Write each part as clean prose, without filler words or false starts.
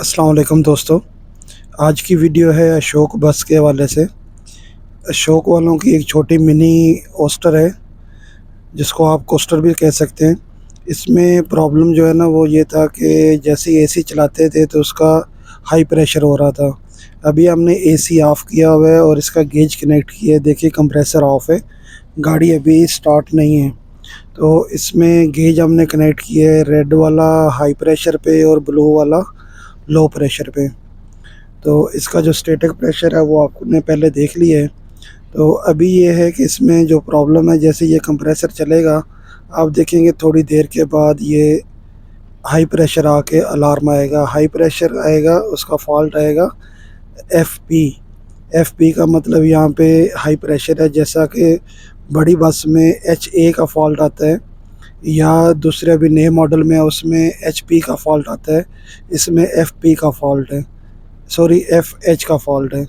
अस्सलाम वालेकुम दोस्तों। आज की वीडियो है अशोक बस के हवाले से। अशोक वालों की एक छोटी मिनी कोस्टर है, जिसको आप कोस्टर भी कह सकते हैं। इसमें प्रॉब्लम जो है ना वो ये था कि जैसे ही एसी चलाते थे तो उसका हाई प्रेशर हो रहा था। अभी हमने एसी ऑफ़ किया हुआ है और इसका गेज कनेक्ट किया है। देखिए कंप्रेसर ऑफ़ है, गाड़ी अभी स्टार्ट नहीं है। तो इसमें गेज हमने कनेक्ट किया है, रेड वाला हाई प्रेशर पे और ब्लू वाला लो प्रेशर पे। तो इसका जो स्टैटिक प्रेशर है वो आपने पहले देख लिया है। तो अभी ये है कि इसमें जो प्रॉब्लम है, जैसे ये कंप्रेसर चलेगा आप देखेंगे थोड़ी देर के बाद ये हाई प्रेशर आके अलार्म आएगा। हाई प्रेशर आएगा, उसका फॉल्ट आएगा एफपी। एफपी का मतलब यहाँ पे हाई प्रेशर है। जैसा कि बड़ी बस में एचए का फॉल्ट आता है या दूसरे अभी नए मॉडल में है उसमें एचपी का फॉल्ट आता है, इसमें एफपी का फॉल्ट है, सॉरी एफएच का फॉल्ट है।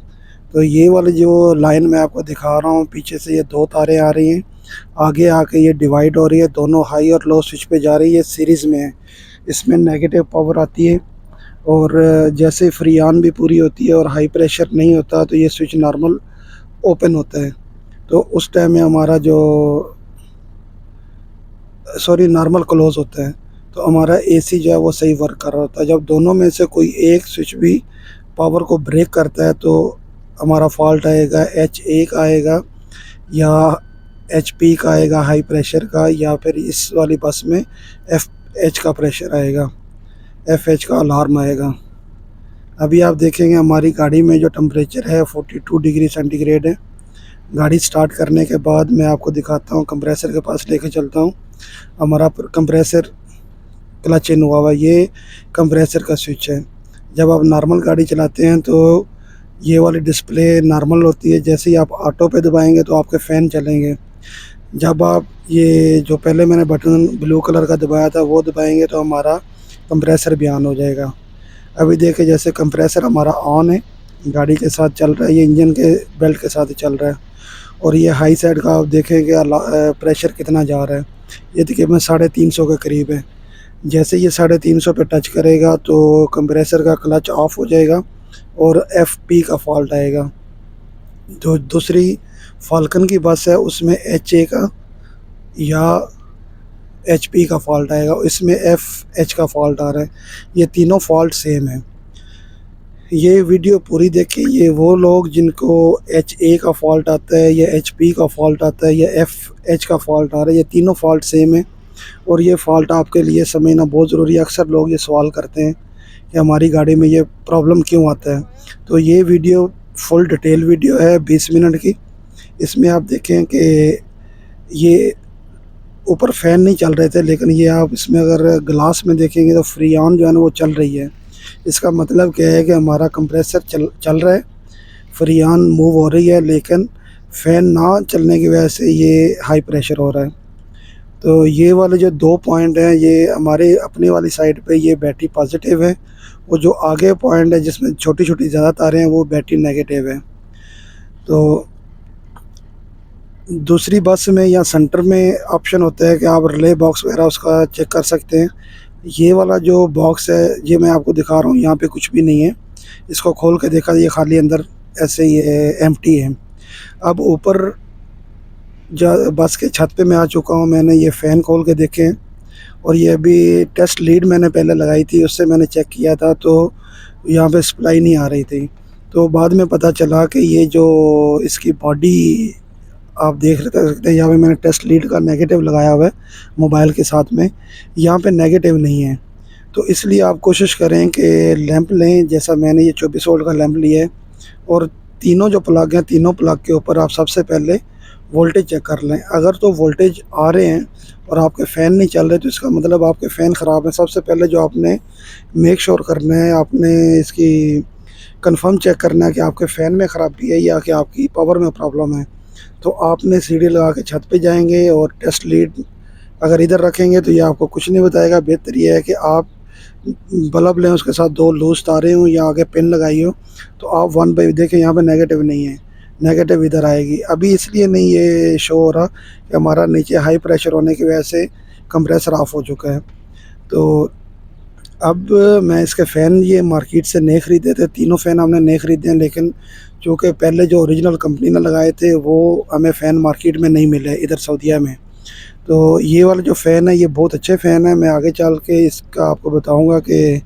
तो ये वाली जो लाइन मैं आपको दिखा रहा हूँ, पीछे से ये दो तारें आ रही हैं, आगे आके ये डिवाइड हो रही है, दोनों हाई और लो स्विच पे जा रही है, सीरीज़ में है। इसमें नेगेटिव पावर आती है और जैसे फ्री ऑन भी पूरी होती है और हाई प्रेशर नहीं होता तो ये स्विच नॉर्मल ओपन होता है। तो उस टाइम में हमारा जो सॉरी नॉर्मल क्लोज़ होता है, तो हमारा एसी जो है वो सही वर्क कर रहा होता है। जब दोनों में से कोई एक स्विच भी पावर को ब्रेक करता है तो हमारा फॉल्ट आएगा, एच1 का आएगा या एचपी का आएगा हाई प्रेशर का, या फिर इस वाली बस में एफएच का प्रेशर आएगा, एफएच का अलार्म आएगा। अभी आप देखेंगे हमारी गाड़ी में जो टेम्परेचर है 42 डिग्री सेंटीग्रेड है। गाड़ी स्टार्ट करने के बाद मैं आपको दिखाता हूँ, कंप्रेसर के पास लेके चलता हूँ। हमारा कंप्रेसर क्लच इन हुआ हुआ, ये कंप्रेसर का स्विच है। जब आप नॉर्मल गाड़ी चलाते हैं तो ये वाली डिस्प्ले नॉर्मल होती है, जैसे ही आप ऑटो पे दबाएंगे तो आपके फ़ैन चलेंगे। जब आप ये जो पहले मैंने बटन ब्लू कलर का दबाया था वो दबाएंगे तो हमारा कंप्रेसर भी ऑन हो जाएगा। अभी देखिए जैसे कंप्रेसर हमारा ऑन है, गाड़ी के साथ चल रहा है, ये इंजन के बेल्ट के साथ ही चल रहा है। और ये हाई साइड का आप देखेंगे प्रेशर कितना जा रहा है, ये तकरीबन 350 के करीब है। जैसे ये 350 पे टच करेगा तो कंप्रेसर का क्लच ऑफ हो जाएगा और एफपी का फॉल्ट आएगा। जो दूसरी फाल्कन की बस है उसमें एचए का या एचपी का फॉल्ट आएगा, इसमें एफएच का फॉल्ट आ रहा है। ये तीनों फॉल्ट सेम है। ये वीडियो पूरी देखें। ये वो लोग जिनको एचए का फॉल्ट आता है या एचपी का फॉल्ट आता है या एफएच का फॉल्ट आ रहा है, ये तीनों फॉल्ट सेम है और ये फ़ॉल्ट आपके लिए समझना बहुत ज़रूरी है। अक्सर लोग ये सवाल करते हैं कि हमारी गाड़ी में ये प्रॉब्लम क्यों आता है। तो ये वीडियो फुल डिटेल वीडियो है 20 मिनट की। इसमें आप देखें कि ये ऊपर फ़ैन नहीं चल रहे थे, लेकिन ये आप इसमें अगर ग्लास में देखेंगे तो फ्री ऑन जो है ना वो चल रही है। इसका मतलब क्या है कि हमारा कंप्रेसर चल रहा है, फ्री ऑन मूव हो रही है, लेकिन फ़ैन ना चलने की वजह से ये हाई प्रेशर हो रहा है। तो ये वाले जो 2 पॉइंट हैं ये हमारे अपने वाली साइड पे ये बैटरी पॉजिटिव है, और जो आगे पॉइंट है जिसमें छोटी-छोटी ज़्यादा तारें हैं वो बैटरी नेगेटिव है। तो दूसरी बस में या सेंटर में ऑप्शन होता है कि आप रिले बॉक्स वगैरह उसका चेक कर सकते हैं। ये वाला जो बॉक्स है ये मैं आपको दिखा रहा हूँ, यहाँ पे कुछ भी नहीं है। इसको खोल के देखा, ये खाली अंदर ऐसे ही एम्प्टी है। अब ऊपर बस के छत पे मैं आ चुका हूँ, मैंने ये फ़ैन खोल के देखे हैं और ये अभी टेस्ट लीड मैंने पहले लगाई थी, उससे मैंने चेक किया था तो यहाँ पे सप्लाई नहीं आ रही थी। तो बाद में पता चला कि ये जो इसकी बॉडी आप देख सकते हैं, यहाँ पे मैंने टेस्ट लीड का नेगेटिव लगाया हुआ है मोबाइल के साथ में, यहाँ पे नेगेटिव नहीं है। तो इसलिए आप कोशिश करें कि लैंप लें, जैसा मैंने ये 24 वोल्ट का लैंप लिया है, और तीनों जो प्लग हैं तीनों प्लग के ऊपर आप सबसे पहले वोल्टेज चेक कर लें। अगर तो वोल्टेज आ रहे हैं और आपके फ़ैन नहीं चल रहे तो इसका मतलब आपके फ़ैन ख़राब है। सबसे पहले जो आपने मेक श्योर करना है, आपने इसकी कंफर्म चेक करना है कि आपके फ़ैन में ख़राबी है या कि आपकी पावर में प्रॉब्लम है। तो आपने सीढ़ी लगा के छत पे जाएंगे और टेस्ट लीड अगर इधर रखेंगे तो ये आपको कुछ नहीं बताएगा। बेहतर ये है कि आप बल्ब लें, उसके साथ 2 लूज़ तारें हों या आगे पिन लगाई हो, तो आप 1 बाई देखें यहाँ पे नेगेटिव नहीं है, नेगेटिव इधर आएगी। अभी इसलिए नहीं ये शो हो रहा कि हमारा नीचे हाई प्रेशर होने की वजह से कंप्रेसर ऑफ हो चुका है। तो अब मैं इसके फ़ैन ये मार्केट से नए ख़रीदे थे, तीनों फ़ैन हमने नए ख़रीदे हैं, लेकिन चूँकि पहले जो ओरिजिनल कंपनी ने लगाए थे वो हमें फ़ैन मार्केट में नहीं मिले इधर सऊदीया में। तो ये वाला जो फ़ैन है ये बहुत अच्छे फ़ैन है, मैं आगे चल के इसका आपको बताऊँगा कि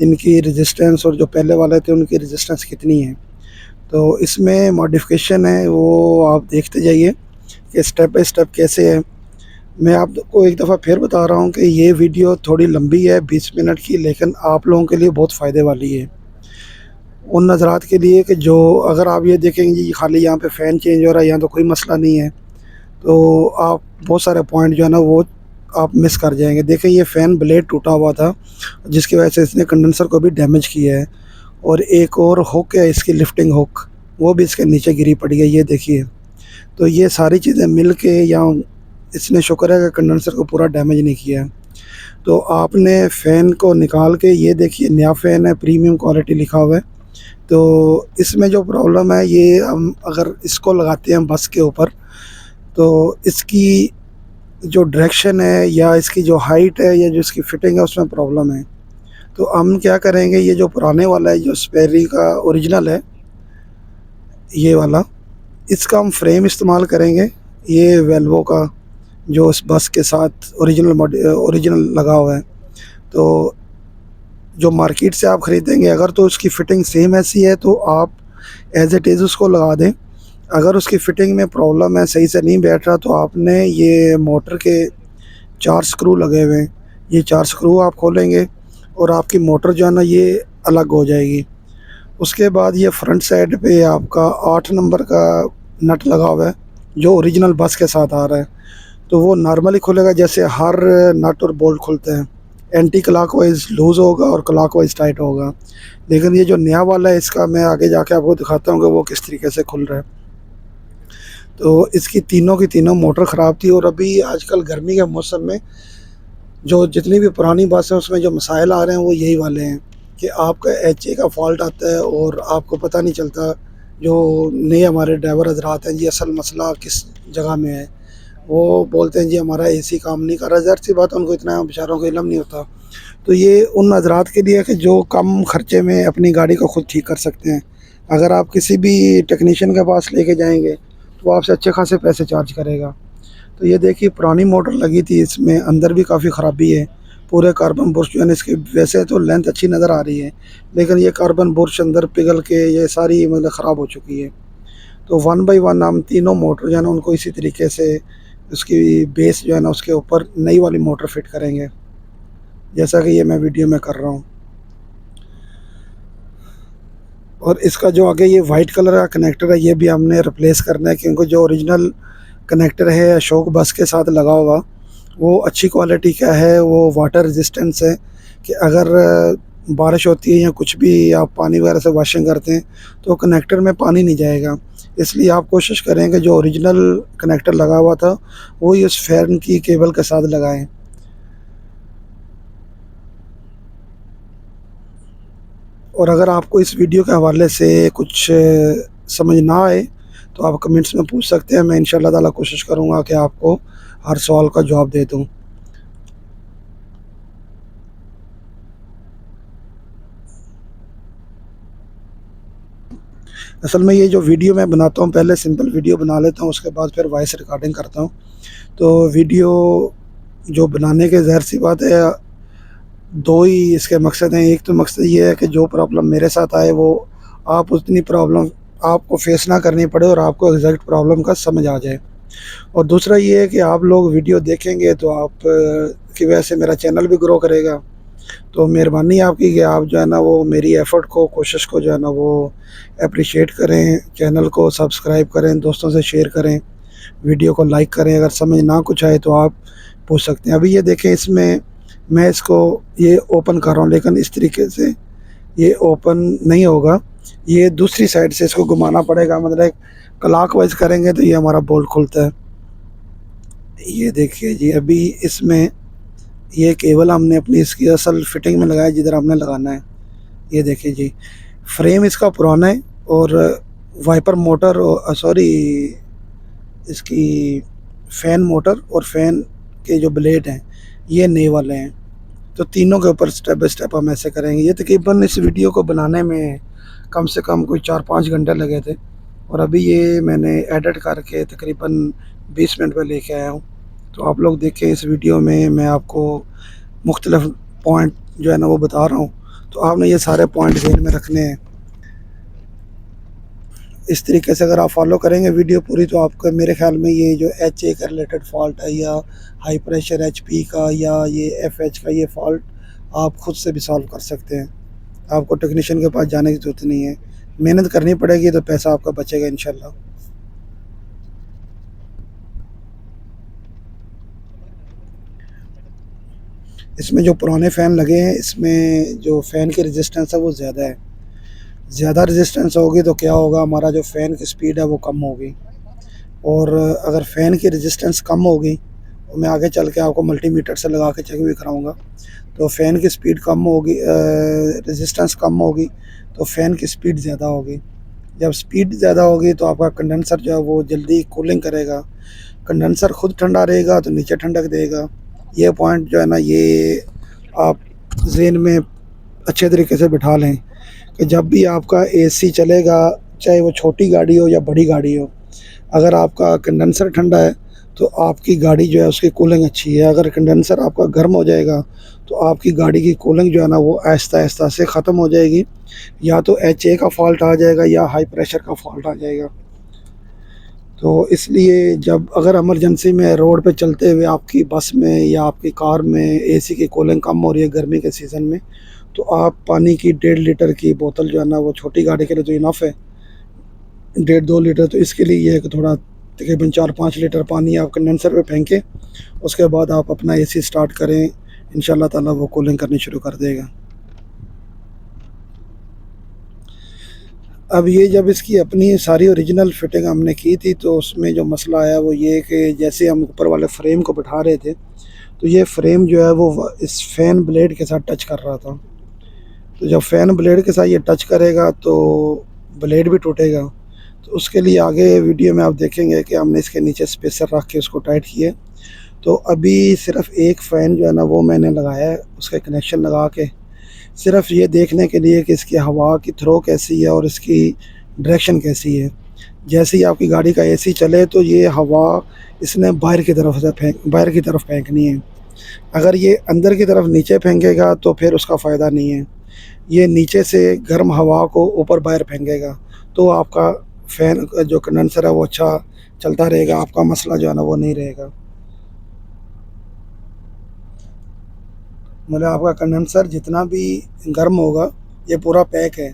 इनकी रेज़िस्टेंस और जो पहले वाले थे उनकी रेज़िस्टेंस कितनी है। तो इसमें मॉडिफ़िकेशन है वो आप देखते जाइए कि स्टेप बाय स्टेप कैसे है। मैं आपको एक दफ़ा फिर बता रहा हूँ कि ये वीडियो थोड़ी लंबी है 20 मिनट की, लेकिन आप लोगों के लिए बहुत फ़ायदे वाली है। उन नज़रात के लिए कि जो अगर आप ये देखेंगे कि खाली यहाँ पे फ़ैन चेंज हो रहा है, यहाँ तो कोई मसला नहीं है, तो आप बहुत सारे पॉइंट जो है ना वो आप मिस कर जाएँगे। देखिए ये फ़ैन ब्लेड टूटा हुआ था, जिसकी वजह से इसने कंडेंसर को भी डैमेज किया है, और एक और हुक है इसकी लिफ्टिंग हुक, वो भी इसके नीचे गिरी पड़ी है, ये देखिए। तो ये सारी चीज़ें मिल के या इसने शुक्र है कि कंडेंसर को पूरा डैमेज नहीं किया है। तो आपने फ़ैन को निकाल के ये देखिए नया फ़ैन है, प्रीमियम क्वालिटी लिखा हुआ है। तो इसमें जो प्रॉब्लम है ये हम अगर इसको लगाते हैं बस के ऊपर, तो इसकी जो डायरेक्शन है या इसकी जो हाइट है या जो इसकी फिटिंग है उसमें प्रॉब्लम है। तो हम क्या करेंगे, ये जो पुराने वाला है जो स्पेरी का ओरिजिनल है ये वाला, इसका हम फ्रेम इस्तेमाल करेंगे, ये वेल्वो का जो उस बस के साथ ओरिजिनल लगा हुआ है। तो जो मार्केट से आप ख़रीदेंगे अगर तो उसकी फ़िटिंग सेम ऐसी है तो आप एज़ इट इज़ उसको लगा दें। अगर उसकी फ़िटिंग में प्रॉब्लम है, सही से नहीं बैठ रहा, तो आपने ये मोटर के 4 स्क्रू लगे हुए हैं, ये 4 स्क्रू आप खोलेंगे और आपकी मोटर जो है ना ये अलग हो जाएगी। उसके बाद ये फ्रंट साइड पे आपका 8 नंबर का नट लगा हुआ है जो ओरिजिनल बस के साथ आ रहा है। तो वो नॉर्मली खुलेगा जैसे हर नट और बोल्ट खुलते हैं, एंटी क्लॉकवाइज़ लूज़ होगा और क्लॉकवाइज़ टाइट होगा। लेकिन ये जो नया वाला है इसका मैं आगे जाके आपको दिखाता हूँ कि वो किस तरीके से खुल रहा है। तो इसकी तीनों की तीनों मोटर ख़राब थी, और अभी आजकल गर्मी के मौसम में जो जितनी भी पुरानी बस है उसमें जो मसाइल आ रहे हैं वो यही वाले हैं कि आपका एचए का फ़ॉल्ट आता है और आपको पता नहीं चलता। जो नए हमारे ड्राइवर हज़रात हैं जी, असल मसला किस जगह में है। वो बोलते हैं जी हमारा एसी काम नहीं कर रहा, ज़ाहिर-सी बात है उनको इतना बेचारों को इल्म नहीं होता। तो ये उन हज़रात के लिए है कि जो कम खर्चे में अपनी गाड़ी को खुद ठीक कर सकते हैं। अगर आप किसी भी टेक्नीशियन के पास लेके जाएँगे तो वो आपसे अच्छे खासे पैसे चार्ज करेगा। तो ये देखिए पुरानी मोटर लगी थी, इसमें अंदर भी काफ़ी ख़राबी है। पूरे कार्बन बुर्श जो है ना इसकी, वैसे तो लेंथ अच्छी नज़र आ रही है, लेकिन ये कार्बन बुर्श अंदर पिघल के ये सारी मतलब ख़राब हो चुकी है। तो वन बाय वन हम तीनों मोटर जो है ना उनको इसी तरीके से उसकी बेस जो है ना उसके ऊपर नई वाली मोटर फिट करेंगे, जैसा कि ये मैं वीडियो में कर रहा हूँ। और इसका जो आगे ये वाइट कलर का कनेक्टर है ये भी हमने रिप्लेस करना है, क्योंकि जो ओरिजिनल कनेक्टर है अशोक बस के साथ लगा हुआ वो अच्छी क्वालिटी का है, वो वाटर रेजिस्टेंस है कि अगर बारिश होती है या कुछ भी आप पानी वगैरह से वॉशिंग करते हैं तो कनेक्टर में पानी नहीं जाएगा। इसलिए आप कोशिश करें कि जो ओरिजिनल कनेक्टर लगा हुआ था वही उस फ़ैन की केबल के साथ लगाएं। और अगर आपको इस वीडियो के हवाले से कुछ समझ ना आए तो आप कमेंट्स में पूछ सकते हैं, मैं इंशाअल्लाह ताला कोशिश करूँगा कि आपको हर सवाल का जवाब दे दूँ। असल में ये जो वीडियो मैं बनाता हूँ पहले सिंपल वीडियो बना लेता हूँ, उसके बाद फिर वॉइस रिकॉर्डिंग करता हूँ। तो वीडियो जो बनाने के ज़ाहिर-सी बात है 2 ही इसके मकसद हैं। एक तो मकसद ये है कि जो प्रॉब्लम मेरे साथ आए वो आप उतनी प्रॉब्लम आपको फ़ेस ना करनी पड़े और आपको एग्ज़ैक्ट प्रॉब्लम का समझ आ जाए। और दूसरा ये है कि आप लोग वीडियो देखेंगे तो आप की वजह से मेरा चैनल भी ग्रो करेगा। तो मेहरबानी आपकी कि आप जो है ना वो मेरी एफ़र्ट को, कोशिश को जो है ना वो एप्रिशिएट करें, चैनल को सब्सक्राइब करें, दोस्तों से शेयर करें, वीडियो को लाइक करें। अगर समझ ना कुछ आए तो आप पूछ सकते हैं। अभी ये देखें इसमें मैं इसको ये ओपन कर रहा हूँ, लेकिन इस तरीके से ये ओपन नहीं होगा, ये दूसरी साइड से इसको घुमाना पड़ेगा, मतलब क्लॉकवाइज़ करेंगे तो ये हमारा बोल्ट खुलता है। ये देखिए जी, अभी इसमें ये केबल हमने अपनी इसकी असल फिटिंग में लगाया जिधर हमने लगाना है। ये देखिए जी, फ्रेम इसका पुराना है और वाइपर मोटर सॉरी इसकी फ़ैन मोटर और फ़ैन के जो ब्लेड हैं ये नए वाले हैं। तो तीनों के ऊपर स्टेप बाय स्टेप हम ऐसे करेंगे। ये तकरीबन इस वीडियो को बनाने में कम से कम कोई 4-5 घंटे लगे थे और अभी ये मैंने एडिट करके तकरीबन 20 मिनट में लेके आया हूँ। तो आप लोग देखें, इस वीडियो में मैं आपको मुख्तलिफ पॉइंट जो है ना वो बता रहा हूँ, तो आपने ये सारे पॉइंट ध्यान में रखने हैं। इस तरीके से अगर आप फॉलो करेंगे वीडियो पूरी, तो आपका मेरे ख्याल में ये जो HA का रिलेटेड फॉल्ट है या हाई प्रेशर HP का या ये FH का ये फॉल्ट आप ख़ुद से भी सॉल्व कर सकते हैं। आपको टेक्नीशियन के पास जाने की ज़रूरत नहीं है, मेहनत करनी पड़ेगी तो पैसा आपका बचेगा इंशाल्लाह। इसमें जो पुराने फ़ैन लगे हैं, इसमें जो फ़ैन की रेजिस्टेंस है वो ज़्यादा है। ज़्यादा रेजिस्टेंस होगी तो क्या होगा, हमारा जो फ़ैन की स्पीड है वो कम होगी, और अगर फ़ैन की रेजिस्टेंस कम होगी तो मैं आगे चल के आपको मल्टीमीटर से लगा के चेक भी कराऊंगा। तो फ़ैन की स्पीड कम होगी, रेजिस्टेंस कम होगी तो फ़ैन की स्पीड ज़्यादा होगी। जब स्पीड ज़्यादा होगी तो आपका कंडेंसर जो है वो जल्दी कूलिंग करेगा। कंडेंसर खुद ठंडा रहेगा तो नीचे ठंडक देगा। ये पॉइंट जो है ना, ये आप ज़हन में अच्छे तरीके से बिठा लें कि जब भी आपका AC चलेगा, चाहे वो छोटी गाड़ी हो या बड़ी गाड़ी हो, अगर आपका कंडेंसर ठंडा है तो आपकी गाड़ी जो है उसकी कूलिंग अच्छी है। अगर कंडेंसर आपका गर्म हो जाएगा तो आपकी गाड़ी की कूलिंग जो है ना वो आहिस्ता-आहिस्ता से ख़त्म हो जाएगी। या तो HA का फ़ॉल्ट आ जाएगा या हाई प्रेशर का फ़ॉल्ट आ जाएगा। तो इसलिए जब अगर इमरजेंसी में रोड पे चलते हुए आपकी बस में या आपकी कार में AC की कूलिंग कम हो रही है गर्मी के सीज़न में, तो आप पानी की 1.5 लीटर की बोतल जो है ना, वो छोटी गाड़ी के लिए तो इनफ है, 1.5-2 लीटर। तो इसके लिए ये है कि थोड़ा तकरीबन 4-5 लीटर पानी आप कंडेंसर पे फेंकें, उसके बाद आप अपना AC स्टार्ट करें, इंशाल्लाह ताला वो कूलिंग करनी शुरू कर देगा। अब ये जब इसकी अपनी सारी ओरिजिनल फिटिंग हमने की थी, तो उसमें जो मसला आया वो ये कि जैसे हम ऊपर वाले फ्रेम को बिठा रहे थे, तो ये फ्रेम जो है वो इस फ़ैन ब्लेड के साथ टच कर रहा था। तो जब फ़ैन ब्लेड के साथ ये टच करेगा तो ब्लेड भी टूटेगा। तो उसके लिए आगे वीडियो में आप देखेंगे कि हमने इसके नीचे स्पेसर रख के उसको टाइट किया। तो अभी सिर्फ़ एक फ़ैन जो है ना वो मैंने लगाया है, उसका कनेक्शन लगा के, सिर्फ़ ये देखने के लिए कि इसकी हवा की थ्रो कैसी है और इसकी डायरेक्शन कैसी है। जैसे ही आपकी गाड़ी का AC चले तो ये हवा इसने बाहर की तरफ फेंकनी है। अगर ये अंदर की तरफ नीचे फेंकेगा तो फिर उसका फ़ायदा नहीं है। ये नीचे से गर्म हवा को ऊपर बाहर फेंकेगा, तो आपका फ़ैन का जो कंडेंसर है वो अच्छा चलता रहेगा, आपका मसला जो है ना वो नहीं रहेगा। मतलब आपका कंडेंसर जितना भी गर्म होगा, ये पूरा पैक है,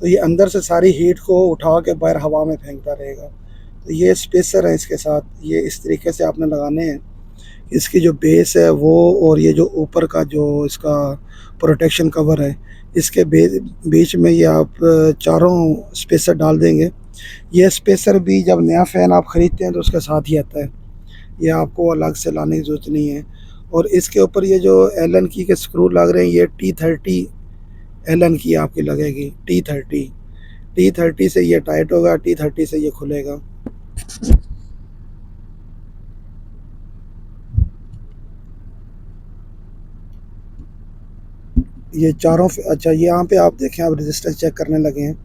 तो ये अंदर से सारी हीट को उठा के बाहर हवा में फेंकता रहेगा। तो ये स्पेसर है इसके साथ, ये इस तरीके से आपने लगाने हैं। इसकी जो बेस है वो, और ये जो ऊपर का जो इसका प्रोटेक्शन कवर है, इसके बीच में ये आप चारों स्पेसर डाल देंगे। ये स्पेसर भी जब नया फ़ैन आप ख़रीदते हैं तो उसके साथ ही आता है, ये आपको अलग से लाने की ज़रूरत नहीं है। और इसके ऊपर ये जो एलन की के स्क्रू लग रहे हैं, ये T30 एलन की आपकी लगेगी, T30 से ये टाइट होगा, T30 से ये खुलेगा। ये चारों अच्छा, यहाँ पे आप देखें, आप रेजिस्टेंस चेक करने लगे हैं।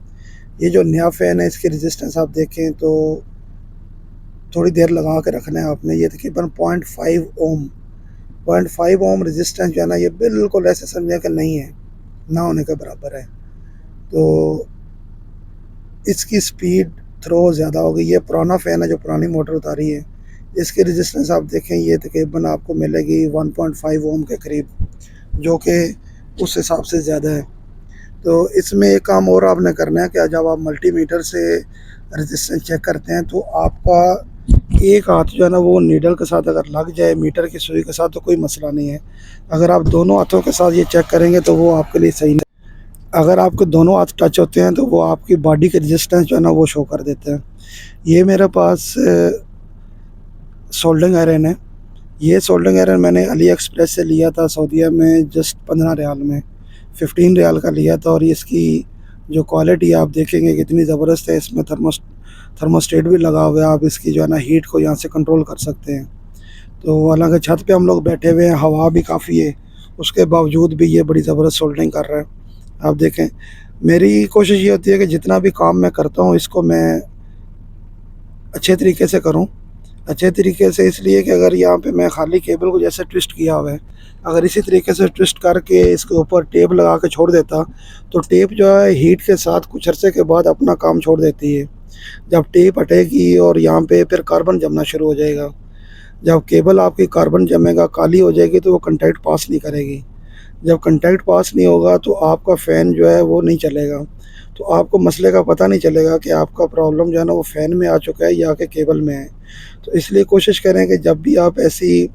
ये जो नया फ़ैन है इसकी रेजिस्टेंस आप देखें तो थोड़ी देर लगा के रखना है आपने। ये तकरीबन 0.5 ओम रेजिस्टेंस जो है ना, ये बिल्कुल ऐसे समझें कि नहीं है, ना होने के बराबर है। तो इसकी स्पीड थ्रो ज़्यादा होगी। ये पुराना फ़ैन है जो पुरानी मोटर उतारी है, इसकी रेजिस्टेंस आप देखें, ये तकरीबन आपको मिलेगी 1.5 ओम के करीब, जो कि उस हिसाब से ज़्यादा है। तो इसमें एक काम और आपने करना है कि जब आप मल्टीमीटर से रेजिस्टेंस चेक करते हैं तो आपका एक हाथ जो है ना वो नीडल के साथ अगर लग जाए मीटर की सुई के साथ तो कोई मसला नहीं है। अगर आप दोनों हाथों के साथ ये चेक करेंगे तो वो आपके लिए सही नहीं। अगर आपके दोनों हाथ टच होते हैं तो वो आपकी बॉडी के रेजिस्टेंस जो है ना वो शो कर देते हैं। ये मेरे पास सोल्डरिंग आयरन है। ये सोल्डरिंग आयरन मैंने अली एक्सप्रेस से लिया था सऊदीया में, जस्ट 15 रियाल में, 15 रियाल का लिया था। और इसकी जो क्वालिटी आप देखेंगे कितनी ज़बरदस्त है। इसमें थर्मोस्टेट भी लगा हुआ है, आप इसकी जो है ना हीट को यहाँ से कंट्रोल कर सकते हैं। तो हालांकि छत पे हम लोग बैठे हुए हैं, हवा भी काफ़ी है उसके बावजूद भी ये बड़ी ज़बरदस्त सोल्डरिंग कर रहा है। आप देखें, मेरी कोशिश ये होती है कि जितना भी काम मैं करता हूँ इसको मैं अच्छे तरीके से करूँ। अच्छे तरीके से इसलिए कि अगर यहाँ पे मैं खाली केबल को जैसे ट्विस्ट किया हुआ है, अगर इसी तरीके से ट्विस्ट करके इसके ऊपर टेप लगा के छोड़ देता, तो टेप जो है हीट के साथ कुछ अरसे के बाद अपना काम छोड़ देती है। जब टेप हटेगी और यहाँ पे फिर कार्बन जमना शुरू हो जाएगा। जब केबल आपकी कार्बन जमेगा, काली हो जाएगी, तो वो कॉन्टैक्ट पास नहीं करेगी। जब कॉन्टैक्ट पास नहीं होगा तो आपका फ़ैन जो है वो नहीं चलेगा। तो आपको मसले का पता नहीं चलेगा कि आपका प्रॉब्लम जो है ना वो फ़ैन में आ चुका है या कि केबल में है। तो इसलिए कोशिश करें कि जब भी आप ऐसी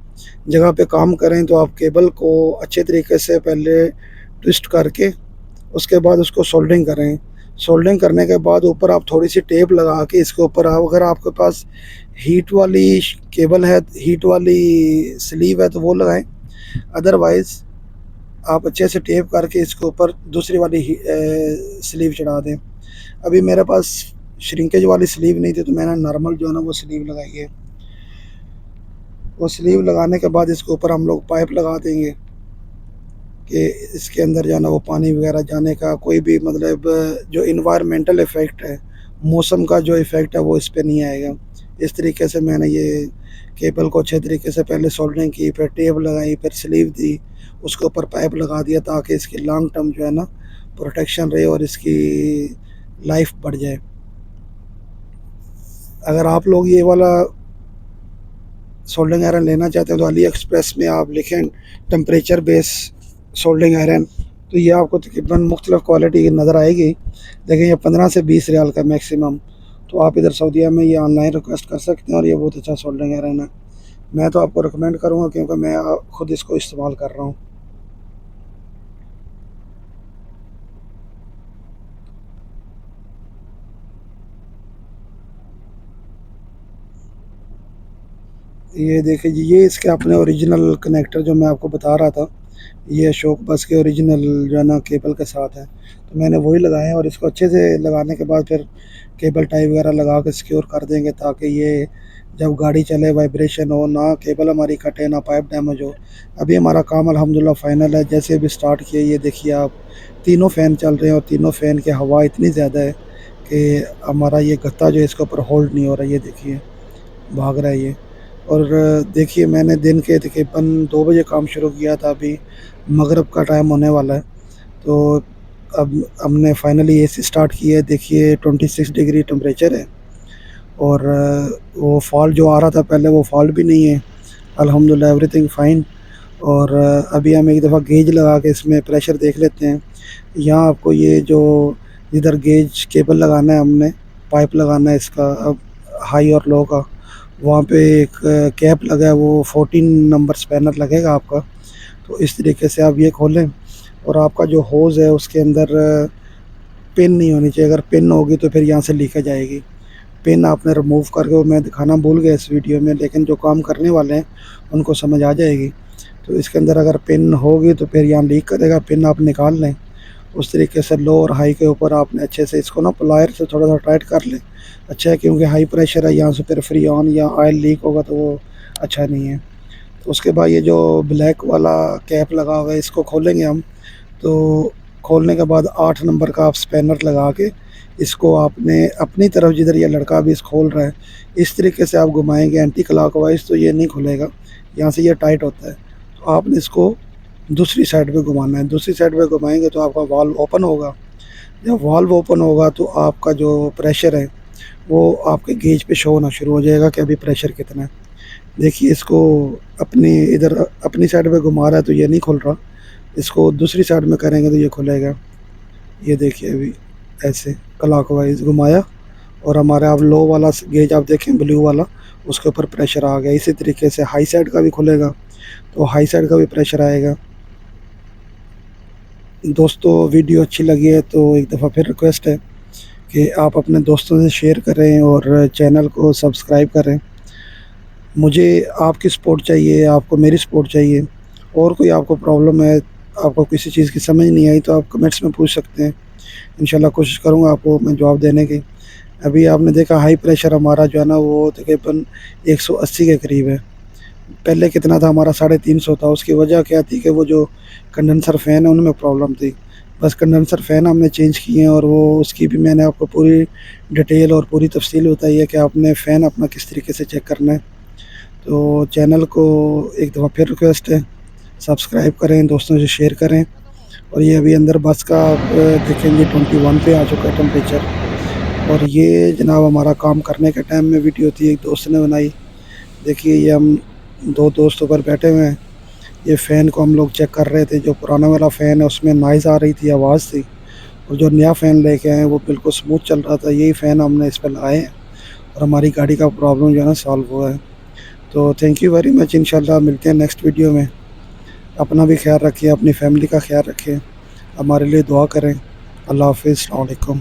जगह पे काम करें तो आप केबल को अच्छे तरीके से पहले ट्विस्ट करके उसके बाद उसको सोल्डरिंग करें। सोल्डरिंग करने के बाद ऊपर आप थोड़ी-सी टेप लगा के इसके ऊपर आप, अगर आपके पास हीट वाली केबल है, हीट वाली स्लीव है तो वो लगाएँ। अदरवाइज़ आप अच्छे से टेप करके इसके ऊपर दूसरी वाली स्लीव चढ़ा दें। अभी मेरे पास श्रिंकेज वाली स्लीव नहीं थी तो मैंने नॉर्मल जो है ना वो स्लीव लगाई है। वो स्लीव लगाने के बाद इसके ऊपर हम लोग पाइप लगा देंगे कि इसके अंदर जो है ना वो पानी वगैरह जाने का कोई भी मतलब जो इन्वायरमेंटल इफ़ेक्ट है, मौसम का जो इफ़ेक्ट है वो इस पे नहीं आएगा। इस तरीके से मैंने ये केबल को अच्छे तरीके से पहले सोल्डरिंग की, फिर टेप लगाई, फिर स्लीव दी, उसके ऊपर पाइप लगा दिया ताकि इसकी लॉन्ग टर्म जो है ना प्रोटेक्शन रहे और इसकी लाइफ बढ़ जाए। अगर आप लोग ये वाला सोल्डरिंग आयरन लेना चाहते हैं तो अली एक्सप्रेस में आप लिखें टेम्परेचर बेस सोल्डरिंग आयरन, तो ये आपको तकरीबन मुख्तलिफ़ क्वालिटी की नज़र आएगी। लेकिन ये 15 से 20 रियाल का मैक्सिमम। तो आप इधर सऊदीया में ये ऑनलाइन रिक्वेस्ट कर सकते हैं और ये बहुत अच्छा सोल्डरिंग आयरन है। मैं तो आपको रिकमेंड करूँगा क्योंकि मैं ख़ुद इसको इस्तेमाल कर रहा हूँ। ये देखिए जी, ये इसके अपने ओरिजिनल कनेक्टर जो मैं आपको बता रहा था, ये अशोक बस के ओरिजिनल जो है ना केबल के साथ है। तो मैंने वही लगाए हैं और इसको अच्छे से लगाने के बाद फिर केबल टाई वगैरह लगा के सिक्योर कर देंगे ताकि ये जब गाड़ी चले वाइब्रेशन हो ना, केबल हमारी कटे ना, पाइप डैमेज हो। अभी हमारा काम अल्हम्दुलिल्लाह फ़ाइनल है। जैसे अभी स्टार्ट किया, ये देखिए आप, तीनों फ़ैन चल रहे हैं और तीनों फ़ैन की हवा इतनी ज़्यादा है कि हमारा ये गत्ता जो है इसके ऊपर होल्ड नहीं हो रहा है। ये देखिए भाग रहा है ये। और देखिए मैंने दिन के तकरीबन 2 बजे काम शुरू किया था, अभी मगरिब का टाइम होने वाला है। तो अब हमने फाइनली एसी स्टार्ट की है। देखिए 26 डिग्री टेम्परेचर है और वो फॉल्ट जो आ रहा था पहले वो फॉल्ट भी नहीं है। अल्हम्दुलिल्लाह एवरीथिंग फ़ाइन। और अभी हम एक दफ़ा गेज लगा के इसमें प्रेशर देख लेते हैं। यहाँ आपको ये जो इधर गेज केबल लगाना है, हमने पाइप लगाना है इसका अब हाई और लो का, वहाँ पे एक कैप लगा है, वो 14 नंबर स्पैनर लगेगा आपका। तो इस तरीके से आप ये खोलें और आपका जो होज़ है उसके अंदर पिन नहीं होनी चाहिए। अगर पिन होगी तो फिर यहाँ से लीकेज आएगी। पिन आपने रिमूव करके, वो मैं दिखाना भूल गया इस वीडियो में, लेकिन जो काम करने वाले हैं उनको समझ आ जाएगी। तो इसके अंदर अगर पिन होगी तो फिर यहाँ लीक करेगा, पिन आप निकाल लें। उस तरीके से लो और हाई के ऊपर आपने अच्छे से इसको ना प्लायर से थोड़ा-सा टाइट कर लें। अच्छा है क्योंकि हाई प्रेशर है, यहाँ से फिर फ्री ऑन या ऑयल लीक होगा तो वो अच्छा नहीं है। तो उसके बाद ये जो ब्लैक वाला कैप लगा हुआ है इसको खोलेंगे हम। तो खोलने के बाद 8 नंबर का आप स्पैनर लगा के इसको आपने अपनी तरफ, जिधर ये लड़का अभी इस खोल रहा है, इस तरीके से आप घुमाएँगे एंटी क्लॉकवाइज़ तो ये नहीं खुलेगा। यहाँ से ये टाइट होता है। तो आपने इसको दूसरी साइड पे घुमाना है। दूसरी साइड पे घुमाएँगे तो आपका वाल्व ओपन होगा। जब वाल्व ओपन होगा तो आपका जो प्रेशर है वो आपके गेज पे शो होना शुरू हो जाएगा कि अभी प्रेशर कितना है। देखिए इसको अपनी इधर अपनी साइड पे घुमा रहा है तो ये नहीं खुल रहा। इसको दूसरी साइड में करेंगे तो ये खुलेगा। ये देखिए अभी ऐसे क्लॉकवाइज़ घुमाया और हमारा अब लो वाला गेज आप देखें ब्लू वाला, उसके ऊपर प्रेशर आ गया। इसी तरीके से हाई साइड का भी खुलेगा तो हाई साइड का भी प्रेशर आएगा। दोस्तों वीडियो अच्छी लगी है तो एक दफ़ा फिर रिक्वेस्ट है कि आप अपने दोस्तों से शेयर करें और चैनल को सब्सक्राइब करें। मुझे आपकी सपोर्ट चाहिए, आपको मेरी सपोर्ट चाहिए। और कोई आपको प्रॉब्लम है, आपको किसी चीज़ की समझ नहीं आई तो आप कमेंट्स में पूछ सकते हैं। इंशाल्लाह कोशिश करूँगा आपको मैं जवाब देने की। अभी आपने देखा हाई प्रेशर हमारा जो है ना वो तकरीबन 180 के करीब है। पहले कितना था हमारा 350 था। उसकी वजह क्या थी कि वो जो कंडेंसर फ़ैन है उनमें प्रॉब्लम थी। बस कंडेंसर फ़ैन हमने चेंज किए हैं और वो उसकी भी मैंने आपको पूरी डिटेल और पूरी तफसील बताई है कि आपने फ़ैन अपना किस तरीके से चेक करना है। तो चैनल को एक दफ़ा फिर रिक्वेस्ट है, सब्सक्राइब करें, दोस्तों से शेयर करें। और ये अभी अंदर बस का आप देखेंगे 21 पे आ चुका है टेम्परेचर। और ये जनाब हमारा काम करने के टाइम में वीडियो थी, एक दोस्त ने बनाई। देखिए ये हम 2 दोस्त ऊपर बैठे हुए हैं। ये फ़ैन को हम लोग चेक कर रहे थे। जो पुराना वाला फ़ैन है उसमें नॉइज़ आ रही थी, आवाज़ थी। और जो नया फ़ैन लेके आए हैं वो बिल्कुल स्मूथ चल रहा था। यही फ़ैन हमने इस पे लगाए हैं और हमारी गाड़ी का प्रॉब्लम जो है ना सॉल्व हुआ है। तो थैंक यू वेरी मच। इंशाल्लाह मिलते हैं नेक्स्ट वीडियो में। अपना भी ख्याल रखिए, अपनी फैमिली का ख्याल रखिए, हमारे लिए दुआ करें। अल्लाह हाफ़िज़, अस्सलाम वालेकुम।